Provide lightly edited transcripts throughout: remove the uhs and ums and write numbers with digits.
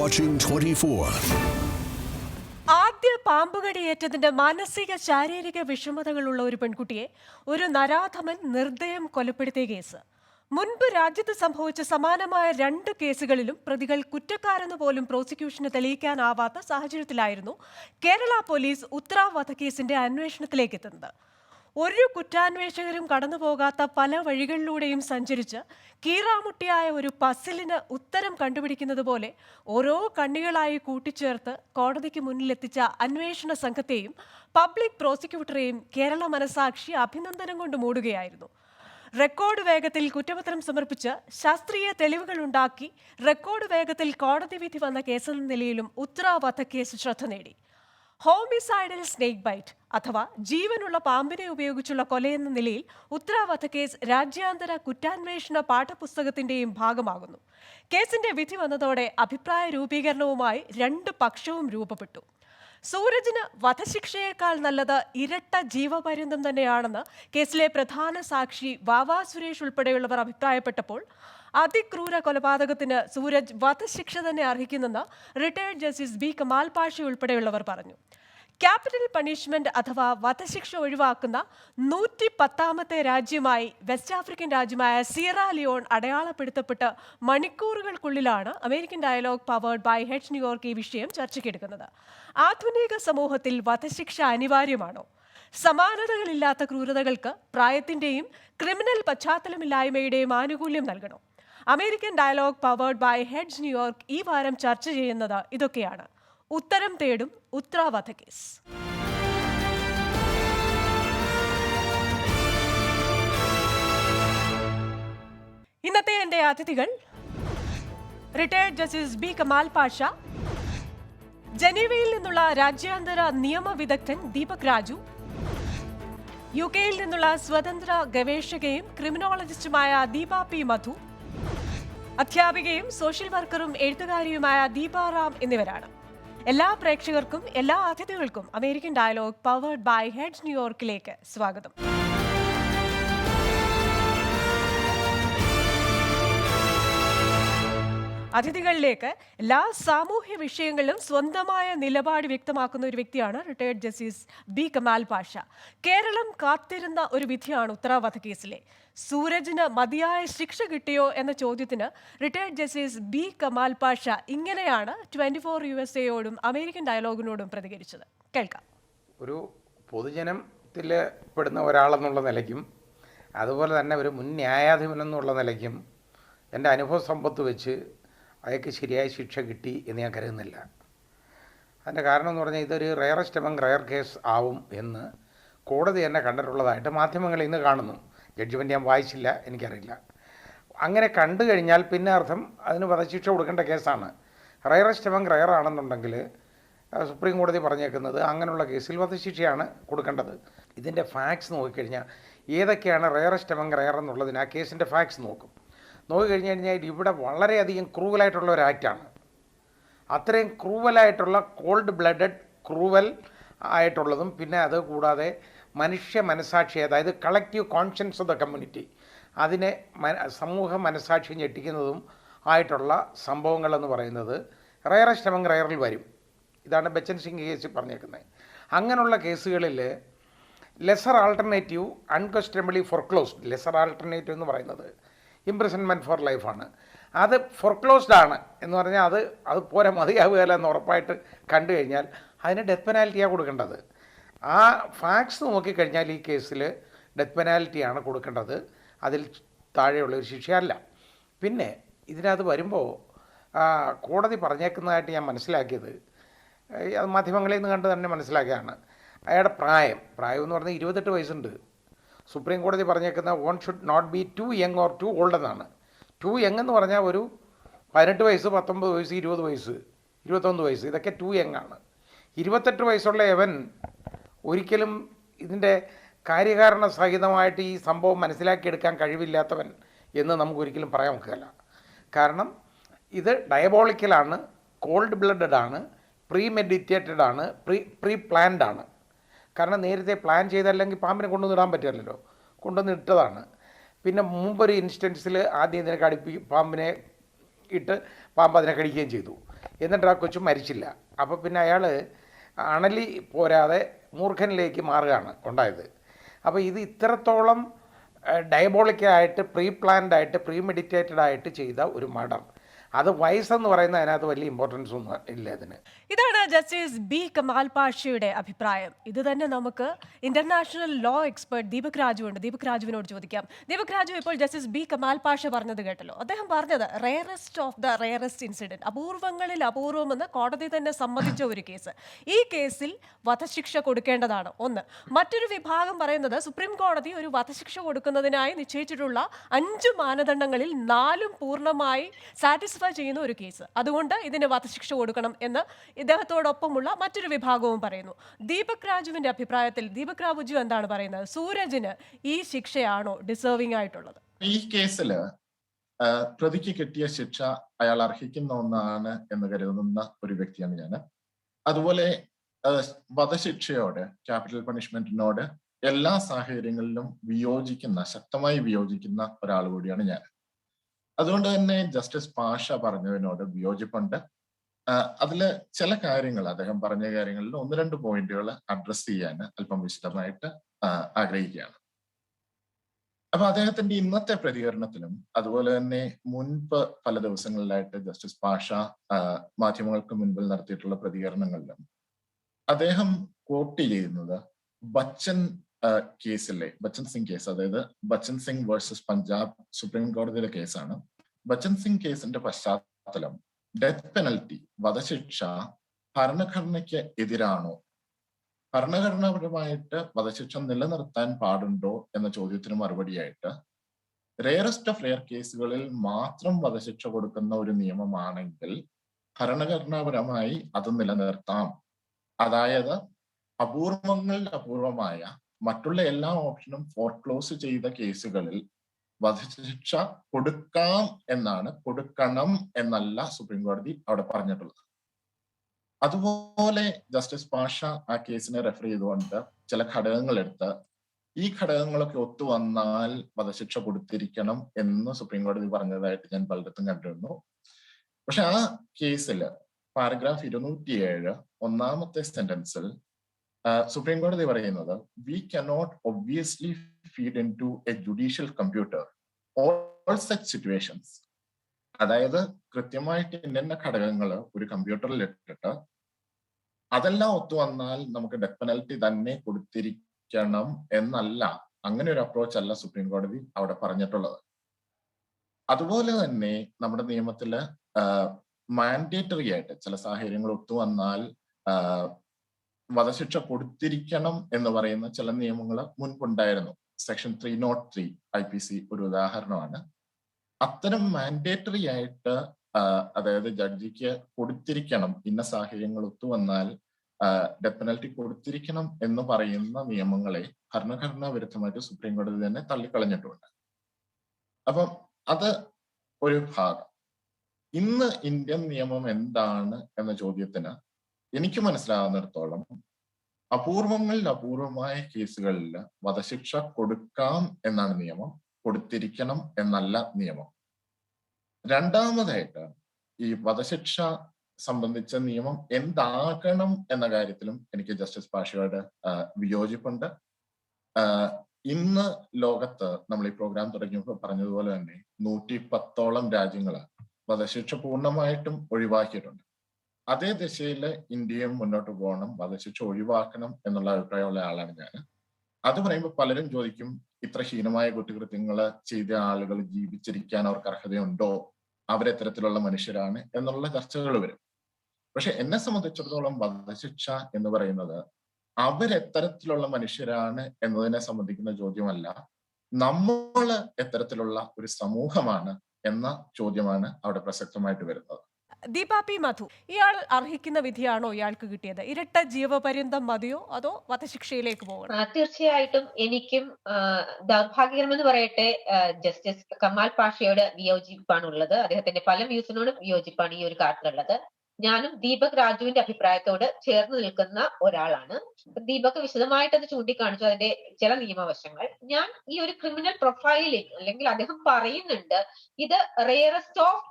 watching 24. ആദ്യ പാമ്പുകടിയേറ്റതിന്റെ മാനസിക ശാരീരിക വിഷമതകളുള്ള ഒരു പെൺകുട്ടിയെ ഒരു നരാധമൻ നിർദ്ദയം കൊലപ്പെടുത്തിയ കേസ്. മുൻപ് രാജ്യത്ത് സംഭവിച്ച സമാനമായ 2 കേസുകളിലും പ്രതികൾ കുറ്റക്കാരെന്ന് പോലും പ്രോസിക്യൂഷന് തെളിയിക്കാനാവാത്ത സാഹചര്യത്തിലായിരുന്നു കേരള പോലീസ് ഉത്തര വധക്കേസിന്റെ അന്വേഷണത്തിലേക്ക് എത്തുന്നത്. ഒരു കുറ്റാന്വേഷകരും കടന്നുപോകാത്ത പല വഴികളിലൂടെയും സഞ്ചരിച്ച് കീറാമുട്ടിയായ ഒരു പസിലിന് ഉത്തരം കണ്ടുപിടിക്കുന്നത് പോലെ ഓരോ കണ്ണികളായി കൂട്ടിച്ചേർത്ത് കോടതിക്ക് മുന്നിലെത്തിച്ച അന്വേഷണ സംഘത്തെയും പബ്ലിക് പ്രോസിക്യൂട്ടറെയും കേരള മനസാക്ഷി അഭിനന്ദനം കൊണ്ട് മൂടുകയായിരുന്നു. റെക്കോർഡ് വേഗത്തിൽ കുറ്റപത്രം സമർപ്പിച്ച് ശാസ്ത്രീയ തെളിവുകൾ ഉണ്ടാക്കി റെക്കോർഡ് വേഗത്തിൽ കോടതി വിധി വന്ന കേസെന്ന നിലയിലും ഉത്തര വധക്കേസ് ശ്രദ്ധ നേടി. ഹോമിസൈഡൽ സ്നേക്ക് ബൈറ്റ് അഥവാ ജീവനുള്ള പാമ്പിനെ ഉപയോഗിച്ചുള്ള കൊലയെന്ന നിലയിൽ ഉത്തര വധക്കേസ് രാജ്യാന്തര കുറ്റാന്വേഷണ പാഠപുസ്തകത്തിന്റെയും ഭാഗമാകുന്നു. കേസിന്റെ വിധി വന്നതോടെ അഭിപ്രായ രൂപീകരണവുമായി 2 പക്ഷവും രൂപപ്പെട്ടു. സൂരജിന് വധശിക്ഷയേക്കാൾ നല്ലത് ഇരട്ട ജീവപര്യന്തം തന്നെയാണെന്ന് കേസിലെ പ്രധാന സാക്ഷി വാവാ സുരേഷ് ഉൾപ്പെടെയുള്ളവർ അഭിപ്രായപ്പെട്ടപ്പോൾ അതിക്രൂര കൊലപാതകത്തിന് സൂരജ് വധശിക്ഷ തന്നെ അർഹിക്കുന്നെന്ന് retired justice B Kamal Pasha ഉൾപ്പെടെയുള്ളവർ പറഞ്ഞു. ക്യാപിറ്റൽ പണിഷ്മെന്റ് അഥവാ വധശിക്ഷ ഒഴിവാക്കുന്ന 110ാമത്തെ രാജ്യമായി വെസ്റ്റ് ആഫ്രിക്കൻ രാജ്യമായ Sierra Leone അടയാളപ്പെടുത്തപ്പെട്ട് മണിക്കൂറുകൾക്കുള്ളിലാണ് American dialogue powered by heads New York ഈ വിഷയം ചർച്ചയ്ക്കെടുക്കുന്നത്. ആധുനിക സമൂഹത്തിൽ വധശിക്ഷ അനിവാര്യമാണോ? സമാനതകളില്ലാത്ത ക്രൂരതകൾക്ക് പ്രായത്തിന്റെയും ക്രിമിനൽ പശ്ചാത്തലമില്ലായ്മയുടെയും ആനുകൂല്യം നൽകണം. American dialogue powered by heads New York ഈ വാരം ചർച്ച ചെയ്യുന്നത് ഇതൊക്കെയാണ്. ഉത്തരം തേടും ഉത്തര വധക്കേസ്. ഇന്നത്തെ എന്റെ അതിഥികൾ retired justice B Kamal Pasha, ജനീവയിൽ നിന്നുള്ള രാജ്യാന്തര നിയമ വിദഗ്ധൻ ദീപക് രാജു, UK-യിൽ നിന്നുള്ള സ്വതന്ത്ര ഗവേഷകയും ക്രിമിനോളജിസ്റ്റുമായ ദീപ പി മധു, അധ്യാപികയും സോഷ്യൽ വർക്കറും എഴുത്തുകാരിയുമായ ദീപ റാം എന്നിവരാണ്. എല്ലാ പ്രേക്ഷകർക്കും എല്ലാ അതിഥികൾക്കും American dialogue powered by heads ന്യൂയോർക്കിലേക്ക് സ്വാഗതം. അതിഥികളിലേക്ക് എല്ലാ സാമൂഹ്യ വിഷയങ്ങളിലും സ്വന്തമായ നിലപാട് വ്യക്തമാക്കുന്ന ഒരു വ്യക്തിയാണ് retired justice B Kamal Pasha. Keralam കാത്തിരുന്ന ഒരു വിധിയാണ് ഉത്തര വധക്കേസിലെ. സൂരജിന് മതിയായ ശിക്ഷ കിട്ടിയോ എന്ന ചോദ്യത്തിന് retired justice B Kamal Pasha ഇങ്ങനെയാണ് 24 USA അമേരിക്കൻ ഡയലോഗിനോടും പ്രതികരിച്ചത്. കേൾക്കാം. ഒരു പൊതുജനത്തിൽ പെടുന്ന ഒരാളെന്നുള്ള നിലയ്ക്കും അതുപോലെ തന്നെ ഒരു മുൻ ന്യായാധിപനെന്നുള്ള നിലയ്ക്കും എൻ്റെ അനുഭവ സമ്പത്ത് വെച്ച് അയാൾക്ക് ശരിയായ ശിക്ഷ കിട്ടി എന്ന് ഞാൻ കരുതുന്നില്ല. അതിൻ്റെ കാരണം എന്ന് പറഞ്ഞാൽ ഇതൊരു റയറസ്റ്റ് എമംഗ് റയർ കേസ് ആവും എന്ന് കോടതി തന്നെ കണ്ടിട്ടുള്ളതായിട്ട് മാധ്യമങ്ങളിൽ ഇന്ന് കാണുന്നു. ജഡ്ജ്മെൻറ്റ് ഞാൻ വായിച്ചില്ല, എനിക്കറിയില്ല. അങ്ങനെ കണ്ടു കഴിഞ്ഞാൽ പിന്നെ അർത്ഥം അതിന് വധശിക്ഷ കൊടുക്കേണ്ട കേസാണ്. റയറസ്റ്റ് എമംഗ് റയർ ആണെന്നുണ്ടെങ്കിൽ സുപ്രീം കോടതി പറഞ്ഞേക്കുന്നത് അങ്ങനെയുള്ള കേസിൽ വധശിക്ഷയാണ് കൊടുക്കേണ്ടത്. ഇതിൻ്റെ ഫാക്ട്സ് നോക്കിക്കഴിഞ്ഞാൽ ഏതൊക്കെയാണ് റയറസ്റ്റ് എമംഗ് റയർ എന്നുള്ളതിന് ആ കേസിൻ്റെ ഫാക്ട്സ് നോക്കിക്കഴിഞ്ഞ് കഴിഞ്ഞാൽ ഇവിടെ വളരെയധികം ക്രൂവലായിട്ടുള്ള ഒരു ആക്റ്റാണ്. അത്രയും ക്രൂവലായിട്ടുള്ള കോൾഡ് ബ്ലഡഡ് ക്രൂവൽ ആയിട്ടുള്ളതും പിന്നെ അത് കൂടാതെ മനുഷ്യ മനസാക്ഷി, അതായത് collective conscience of the community, അതിനെ സമൂഹ മനസാക്ഷി ഞെട്ടിക്കുന്നതും ആയിട്ടുള്ള സംഭവങ്ങളെന്ന് പറയുന്നത് റയറസ്റ്റ് എമംഗ് റയറിൽ വരും. ഇതാണ് ബച്ചൻ സിംഗ് കേസിൽ പറഞ്ഞേക്കുന്നത്. അങ്ങനെയുള്ള കേസുകളിൽ lesser alternative unquestionably foreclosed, lesser alternative എന്ന് പറയുന്നത് ഇംപ്രിസൺമെൻറ്റ് ഫോർ ലൈഫാണ്. അത് ഫോർക്ലോസ്ഡ് ആണ് എന്ന് പറഞ്ഞാൽ അത് പോരാ, മതിയാവുകയില്ല എന്ന് ഉറപ്പായിട്ട് കണ്ടു കഴിഞ്ഞാൽ അതിന് ഡെത്ത് പെനാൽറ്റിയാണ് കൊടുക്കേണ്ടത്. ആ ഫാക്ട്സ് നോക്കിക്കഴിഞ്ഞാൽ ഈ കേസിൽ ഡെത്ത് പെനാൽറ്റിയാണ് കൊടുക്കേണ്ടത്, അതിൽ താഴെയുള്ളൊരു ശിക്ഷയല്ല. പിന്നെ ഇതിനകത്ത് വരുമ്പോൾ കോടതി പറഞ്ഞേക്കുന്നതായിട്ട് ഞാൻ മനസ്സിലാക്കിയത്, അത് മാധ്യമങ്ങളിൽ നിന്ന് കണ്ട് തന്നെ മനസ്സിലാക്കിയതാണ്, അയാളുടെ പ്രായം എന്ന് പറഞ്ഞാൽ 28 വയസ്സുണ്ട്. സുപ്രീം കോടതി പറഞ്ഞേക്കുന്ന one should not be too young or too old എന്നാണ്. ടു യങ് എന്ന് പറഞ്ഞാൽ ഒരു 18 വയസ്സ്, 19 വയസ്സ്, 20 വയസ്സ്, 21 വയസ്സ്, ഇതൊക്കെ ടു യങ് ആണ്. 28 വയസ്സുള്ള എവൻ ഒരിക്കലും ഇതിൻ്റെ കാര്യകാരണ സഹിതമായിട്ട് ഈ സംഭവം മനസ്സിലാക്കിയെടുക്കാൻ കഴിവില്ലാത്തവൻ എന്ന് നമുക്കൊരിക്കലും പറയാൻ ഒക്കുകയില്ല. കാരണം ഇത് ഡയബോളിക്കലാണ്, കോൾഡ് ബ്ലഡഡ് ആണ്, പ്രീ മെഡിറ്റേറ്റഡ് ആണ്, പ്രീ പ്ലാൻഡ് ആണ്. കാരണം നേരത്തെ പ്ലാൻ ചെയ്തല്ലെങ്കിൽ പാമ്പിനെ കൊണ്ടുവന്ന് ഇടാൻ പറ്റില്ലല്ലോ, കൊണ്ടുവന്ന് ഇട്ടതാണ്. പിന്നെ മുമ്പൊരു ഇൻസ്റ്റൻസിൽ ആദ്യം ഇതിനെ പാമ്പിനെ ഇട്ട് പാമ്പ് അതിനെ കടിക്കുകയും ചെയ്തു. എന്നിട്ട് ആ കൊച്ചു മരിച്ചില്ല. അപ്പോൾ പിന്നെ അയാൾ അണലി പോരാതെ മൂർഖനിലേക്ക് മാറുകയാണ് ഉണ്ടായത്. അപ്പോൾ ഇത് ഇത്രത്തോളം ഡയബോളിക്കായിട്ട് പ്രീ പ്ലാൻഡ് ആയിട്ട് പ്രീ മെഡിറ്റേറ്റഡ് ആയിട്ട് ചെയ്ത ഒരു മർഡർ. അത് വയസ്സെന്ന് പറയുന്നത് അതിനകത്ത് വലിയ ഇമ്പോർട്ടൻസ് ഒന്നും ഇല്ല അതിന്. ഇതാണ് ജസ്റ്റിസ് ബി കമാൽ പാഷയുടെ അഭിപ്രായം. ഇത് തന്നെ നമുക്ക് international law expert Deepak Raju ഉണ്ട്. ദീപക് രാജുവിനോട് ചോദിക്കാം. ദീപക് രാജു, ഇപ്പോൾ ജസ്റ്റിസ് ബി കമാൽ പാഷ പറഞ്ഞത് കേട്ടല്ലോ. അദ്ദേഹം പറഞ്ഞത് rarest of the rarest incident, അപൂർവങ്ങളിൽ അപൂർവമെന്ന് കോടതി തന്നെ സമ്മതിച്ച ഒരു കേസ്. ഈ കേസിൽ വധശിക്ഷ കൊടുക്കേണ്ടതാണ് ഒന്ന്. മറ്റൊരു വിഭാഗം പറയുന്നത് സുപ്രീം കോടതി ഒരു വധശിക്ഷ കൊടുക്കുന്നതിനായി നിശ്ചയിച്ചിട്ടുള്ള 5 മാനദണ്ഡങ്ങളിൽ 4 പൂർണ്ണമായി സാറ്റിസ്ഫൈ ചെയ്യുന്ന ഒരു കേസ്. അതുകൊണ്ട് ഇതിന് വധശിക്ഷ കൊടുക്കണം എന്ന് ഇദ്ദേഹത്തോടൊപ്പമുള്ള മറ്റൊരു വിഭാഗവും പറയുന്നു. ദീപക് രാജുവിന്റെ അഭിപ്രായത്തിൽ ദീപക് രാജു എന്താണ് പറയുന്നത്? സൂരജിന് ഈ ശിക്ഷയാണോ ഡിസേർവിംഗ് ആയിട്ടുള്ളത്? ഈ കേസില് പ്രതിക്ക് കിട്ടിയ ശിക്ഷ അയാൾ അർഹിക്കുന്ന ഒന്നാണ് എന്ന് കരുതുന്ന ഒരു വ്യക്തിയാണ് ഞാൻ. അതുപോലെ വധശിക്ഷയോട്, ക്യാപിറ്റൽ പണിഷ്മെന്റിനോട് എല്ലാ സാഹചര്യങ്ങളിലും ശക്തമായി വിയോജിക്കുന്ന ഒരാൾ കൂടിയാണ് ഞാൻ. അതുകൊണ്ട് തന്നെ ജസ്റ്റിസ് പാഷ പറഞ്ഞതിനോട് വിയോജിപ്പുണ്ട്. അതില് ചില കാര്യങ്ങൾ, അദ്ദേഹം പറഞ്ഞ കാര്യങ്ങളിൽ 1-2 പോയിന്റുകൾ അഡ്രസ് ചെയ്യാൻ അല്പം വിശദമായിട്ട് ആഗ്രഹിക്കുകയാണ്. അപ്പൊ അദ്ദേഹത്തിന്റെ ഇന്നത്തെ പ്രതികരണത്തിലും അതുപോലെ തന്നെ മുൻപ് പല ദിവസങ്ങളിലായിട്ട് ജസ്റ്റിസ് പാഷ മാധ്യമങ്ങൾക്ക് മുൻപിൽ നടത്തിയിട്ടുള്ള പ്രതികരണങ്ങളിലും അദ്ദേഹം കോട്ട് ചെയ്യുന്നത് ബച്ചൻ സിംഗ് കേസ്, അതായത് ബച്ചൻ സിംഗ് വേഴ്സസ് പഞ്ചാബ് സുപ്രീം കോടതിയിലെ കേസാണ്. ബച്ചൻ സിംഗ് കേസിന്റെ പശ്ചാത്തലം ഡെത്ത് പെനൽറ്റി, വധശിക്ഷ ഭരണഘടനയ്ക്ക് എതിരാണോ, ഭരണഘടനാപരമായിട്ട് വധശിക്ഷ നിലനിർത്താൻ പാടുണ്ടോ എന്ന ചോദ്യത്തിന് മറുപടിയായിട്ട് റെയറസ്റ്റ് ഓഫ് റെയർ കേസുകളിൽ മാത്രം വധശിക്ഷ കൊടുക്കുന്ന ഒരു നിയമമാണെങ്കിൽ ഭരണഘടനാപരമായി അത് നിലനിർത്താം. അതായത് അപൂർവമായ മറ്റുള്ള എല്ലാ ഓപ്ഷനും ഫോർക്ലോസ് ചെയ്ത കേസുകളിൽ വധശിക്ഷ കൊടുക്കണം എന്നല്ല സുപ്രീം കോടതി അവിടെ പറഞ്ഞിട്ടുള്ളത്. അതുപോലെ ജസ്റ്റിസ് പാഷ ആ കേസിനെ റെഫർ ചെയ്തുകൊണ്ട് ചില ഘടകങ്ങൾ എടുത്ത് ഈ ഘടകങ്ങളൊക്കെ ഒത്തുവന്നാൽ വധശിക്ഷ കൊടുത്തിരിക്കണം എന്ന് സുപ്രീം കോടതി പറഞ്ഞതായിട്ട് ഞാൻ പലയിടത്തും കണ്ടിരുന്നു. പക്ഷെ ആ കേസിൽ പാരഗ്രാഫ് 207 ഒന്നാമത്തെ സെന്റൻസിൽ സുപ്രീം കോടതി പറയുന്നത് we cannot obviously feed into a judicial computer all such situations. അതായത് കൃത്യമായിട്ട് ഇന്ന ഘടകങ്ങൾ ഒരു കമ്പ്യൂട്ടറിൽ ഇട്ടിട്ട് അതെല്ലാം ഒത്തുവന്നാൽ നമുക്ക് ഡെത്ത് പെനൽറ്റി തന്നെ കൊടുത്തിരിക്കണം എന്നല്ല, അങ്ങനെ ഒരു അപ്രോച്ച് അല്ല സുപ്രീം കോടതി അവിടെ പറഞ്ഞിട്ടുള്ളത്. അതുപോലെ തന്നെ നമ്മുടെ നിയമത്തില് മാൻഡേറ്ററി ആയിട്ട് ചില സാഹചര്യങ്ങൾ ഒത്തുവന്നാൽ വധശിക്ഷ കൊടുത്തിരിക്കണം എന്ന് പറയുന്ന ചില നിയമങ്ങൾ മുൻപുണ്ടായിരുന്നു. സെക്ഷൻ 303 IPC ഒരു ഉദാഹരണമാണ്. അത്തരം മാൻഡേറ്ററി ആയിട്ട് അതായത് ജഡ്ജിക്ക് കൊടുത്തിരിക്കണം, ഇന്ന സാഹചര്യങ്ങൾ ഒത്തുവന്നാൽ ഡെത്ത് പെനൽറ്റി കൊടുത്തിരിക്കണം എന്ന് പറയുന്ന നിയമങ്ങളെ ഭരണഘടനാ വിരുദ്ധമായിട്ട് സുപ്രീം കോടതി തന്നെ തള്ളിക്കളഞ്ഞിട്ടുണ്ട്. അപ്പം അത് ഒരു ഭാഗം. ഇന്ന് ഇന്ത്യൻ നിയമം എന്താണ് എന്ന ചോദ്യത്തിന് എനിക്ക് മനസ്സിലാകുന്നിടത്തോളം അപൂർവമായ കേസുകളിൽ വധശിക്ഷ കൊടുക്കാം എന്നാണ് നിയമം, കൊടുത്തിരിക്കണം എന്നല്ല നിയമം. രണ്ടാമതായിട്ട് ഈ വധശിക്ഷ സംബന്ധിച്ച നിയമം എന്താകണം എന്ന കാര്യത്തിലും എനിക്ക് ജസ്റ്റിസ് പാഷയോട് വിയോജിപ്പുണ്ട്. ഇന്ന് ലോകത്ത് നമ്മൾ ഈ പ്രോഗ്രാം തുടങ്ങിയപ്പോൾ പറഞ്ഞതുപോലെ തന്നെ 110ഓളം രാജ്യങ്ങൾ വധശിക്ഷ പൂർണ്ണമായിട്ടും ഒഴിവാക്കിയിട്ടുണ്ട്. അതേ ദിശയിൽ ഇന്ത്യയും മുന്നോട്ട് പോകണം, വധശിക്ഷ ഒഴിവാക്കണം എന്നുള്ള അഭിപ്രായമുള്ള ആളാണ് ഞാൻ. അത് പറയുമ്പോൾ പലരും ചോദിക്കും, ഇത്ര ഹീനമായ കുറ്റകൃത്യങ്ങൾ ചെയ്ത ആളുകൾ ജീവിച്ചിരിക്കാൻ അവർക്ക് അർഹതയുണ്ടോ, അവരെത്തരത്തിലുള്ള മനുഷ്യരാണ് എന്നുള്ള ചർച്ചകൾ വരും. പക്ഷെ എന്നെ സംബന്ധിച്ചിടത്തോളം വധശിക്ഷ എന്ന് പറയുന്നത് അവരെത്തരത്തിലുള്ള മനുഷ്യരാണ് എന്നതിനെ സംബന്ധിക്കുന്ന ചോദ്യമല്ല, നമ്മൾ എത്തരത്തിലുള്ള ഒരു സമൂഹമാണ് എന്ന ചോദ്യമാണ് അവിടെ പ്രസക്തമായിട്ട് വരുന്നത്. ദീപ പി മധു, ഇയാൾ അർഹിക്കുന്ന വിധിയാണോ ഇയാൾക്ക് കിട്ടിയത്? ഇരട്ട ജീവപര്യന്തം മതിയോ അതോ വധശിക്ഷയിലേക്ക് പോകണം? തീർച്ചയായിട്ടും എനിക്കും ദൗർഭാഗ്യകരമെന്ന് പറയട്ടെ, ജസ്റ്റിസ് കമാൽ പാഷയോട് വിയോജിപ്പാണ് ഉള്ളത്. അദ്ദേഹത്തിന്റെ പല വ്യൂസിനോടും വിയോജിപ്പാണ് ഈ ഒരു കാര്യത്തിലുള്ളത്. ഞാനും ദീപക് രാജുവിന്റെ അഭിപ്രായത്തോട് ചേർന്ന് നിൽക്കുന്ന ഒരാളാണ്. ദീപക് വിശദമായിട്ട് അത് ചൂണ്ടിക്കാണിച്ചു അതിന്റെ ചില നിയമവശങ്ങൾ. ഞാൻ ഈ ഒരു ക്രിമിനൽ പ്രൊഫൈലിൽ അല്ലെങ്കിൽ അദ്ദേഹം പറയുന്നുണ്ട് ഇത് റെയറസ്റ്റ് ഓഫ്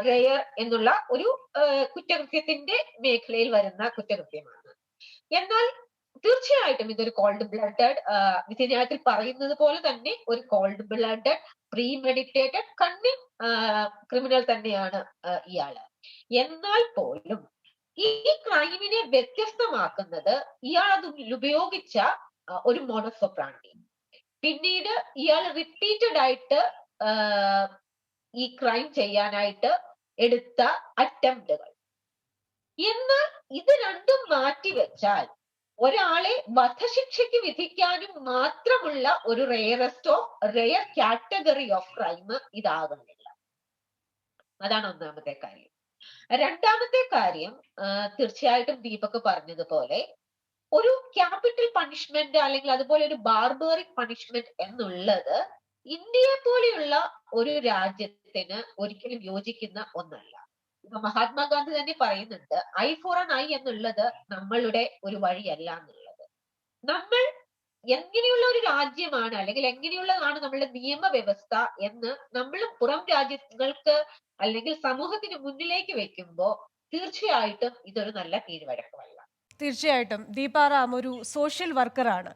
റെയർ എന്നുള്ള ഒരു കുറ്റകൃത്യത്തിന്റെ മേഖലയിൽ വരുന്ന കുറ്റകൃത്യമാണ്. എന്നാൽ തീർച്ചയായിട്ടും ഇതൊരു കോൾഡ് ബ്ലഡഡ് വിധിന്യായത്തിൽ പറയുന്നത് പോലെ തന്നെ ഒരു കോൾഡ് ബ്ലഡഡ് പ്രീമെഡിറ്റേറ്റഡ് കണ്ണിങ് ക്രിമിനൽ തന്നെയാണ് ഇയാള്. എന്നാൽ പോലും ഈ ക്രൈമിനെ വ്യത്യസ്തമാക്കുന്നത് ഇയാൾ അത് ഉപയോഗിച്ച ഒരു മോഡസ് ഓപ്പറാണ്ടി, പിന്നീട് ഇയാൾ റിപ്പീറ്റഡ് ആയിട്ട് ഈ ക്രൈം ചെയ്യാനായിട്ട് എടുത്ത അറ്റംപ്റ്റുകൾ. എന്നാൽ ഇത് രണ്ടും മാറ്റിവെച്ചാൽ ഒരാളെ വധശിക്ഷയ്ക്ക് വിധിക്കാനും മാത്രമുള്ള ഒരു rarest of rare category of crime ഇതാകുന്നില്ല. അതാണ് ഒന്നാമത്തെ കാര്യം. രണ്ടാമത്തെ കാര്യം, തീർച്ചയായിട്ടും ദീപക് പറഞ്ഞതുപോലെ ഒരു ക്യാപിറ്റൽ പണിഷ്മെന്റ് അല്ലെങ്കിൽ അതുപോലെ ഒരു ബാർബറിക് പണിഷ്മെന്റ് എന്നുള്ളത് ഇന്ത്യയെ പോലെയുള്ള ഒരു രാജ്യത്തിന് ഒരിക്കലും യോജിക്കുന്ന ഒന്നല്ല. ഇപ്പൊ മഹാത്മാഗാന്ധി തന്നെ പറയുന്നുണ്ട് ഐ ഫോർ ആൻ ഐ എന്നുള്ളത് നമ്മളുടെ ഒരു വഴിയല്ല എന്നുള്ളത്. നമ്മൾ എങ്ങനെയുള്ള ഒരു രാജ്യമാണ് അല്ലെങ്കിൽ എങ്ങനെയുള്ളതാണ് നമ്മളുടെ നിയമവ്യവസ്ഥ എന്ന് നമ്മൾ പുറം രാജ്യങ്ങൾക്ക് അല്ലെങ്കിൽ സമൂഹത്തിന് മുന്നിലേക്ക് വെക്കുമ്പോൾ തീർച്ചയായിട്ടും ഇതൊരു നല്ല കീഴ്വഴക്കമല്ല. തീർച്ചയായിട്ടും ദീപാറാം ഒരു സോഷ്യൽ വർക്കറാണ്.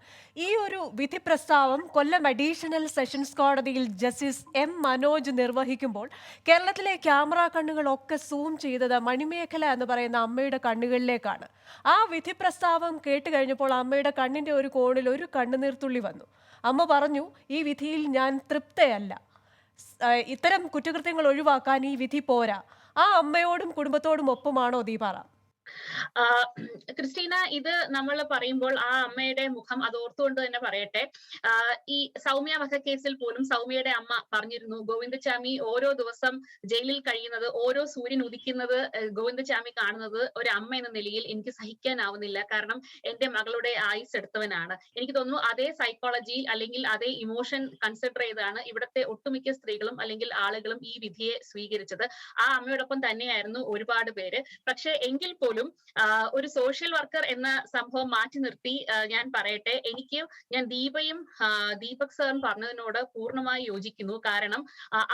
ഈ ഒരു വിധി പ്രസ്താവം കൊല്ലം അഡീഷണൽ സെഷൻസ് കോടതിയിൽ ജസ്റ്റിസ് എം മനോജ് നിർവഹിക്കുമ്പോൾ കേരളത്തിലെ ക്യാമറ കണ്ണുകളൊക്കെ സൂം ചെയ്തത് മണിമേഖല എന്ന് പറയുന്ന അമ്മയുടെ കണ്ണുകളിലേക്കാണ്. ആ വിധി പ്രസ്താവം കേട്ട് കഴിഞ്ഞപ്പോൾ അമ്മയുടെ കണ്ണിൻ്റെ ഒരു കോണിൽ ഒരു കണ്ണുനീർത്തുള്ളി വന്നു. അമ്മ പറഞ്ഞു, ഈ വിധിയിൽ ഞാൻ തൃപ്തയല്ല, ഇത്തരം കുറ്റകൃത്യങ്ങൾ ഒഴിവാക്കാൻ ഈ വിധി പോരാ. ആ അമ്മയോടും കുടുംബത്തോടും ഒപ്പമാണോ ദീപാറാം? ക്രിസ്റ്റീന, ഇത് നമ്മൾ പറയുമ്പോൾ ആ അമ്മയുടെ മുഖം അത് ഓർത്തുകൊണ്ട് തന്നെ പറയട്ടെ. ഈ സൗമ്യ വധക്കേസിൽ പോലും സൗമ്യയുടെ അമ്മ പറഞ്ഞിരുന്നു, ഗോവിന്ദചാമി ഓരോ ദിവസം ജയിലിൽ കഴിയുന്നത്, ഓരോ സൂര്യൻ ഉദിക്കുന്നത് ഗോവിന്ദചാമി കാണുന്നത് ഒരു അമ്മ എന്ന നിലയിൽ എനിക്ക് സഹിക്കാനാവുന്നില്ല. കാരണം എന്റെ മകളുടെ ആയുസ് എടുത്തവനാണ്. എനിക്ക് തോന്നുന്നു അതേ സൈക്കോളജി അല്ലെങ്കിൽ അതേ ഇമോഷൻ കൺസിഡർ ചെയ്താണ് ഇവിടുത്തെ ഒട്ടുമിക്ക സ്ത്രീകളും അല്ലെങ്കിൽ ആളുകളും ഈ വിധിയെ സ്വീകരിച്ചത്. ആ അമ്മയോടൊപ്പം തന്നെയായിരുന്നു ഒരുപാട് പേര്. പക്ഷെ എങ്കിൽ പോലും ഒരു സോഷ്യൽ വർക്കർ എന്ന സംഭവം മാറ്റി നിർത്തി ഞാൻ പറയട്ടെ, ഞാൻ ദീപക് സാറും പറഞ്ഞതിനോട് പൂർണ്ണമായി യോജിക്കുന്നു. കാരണം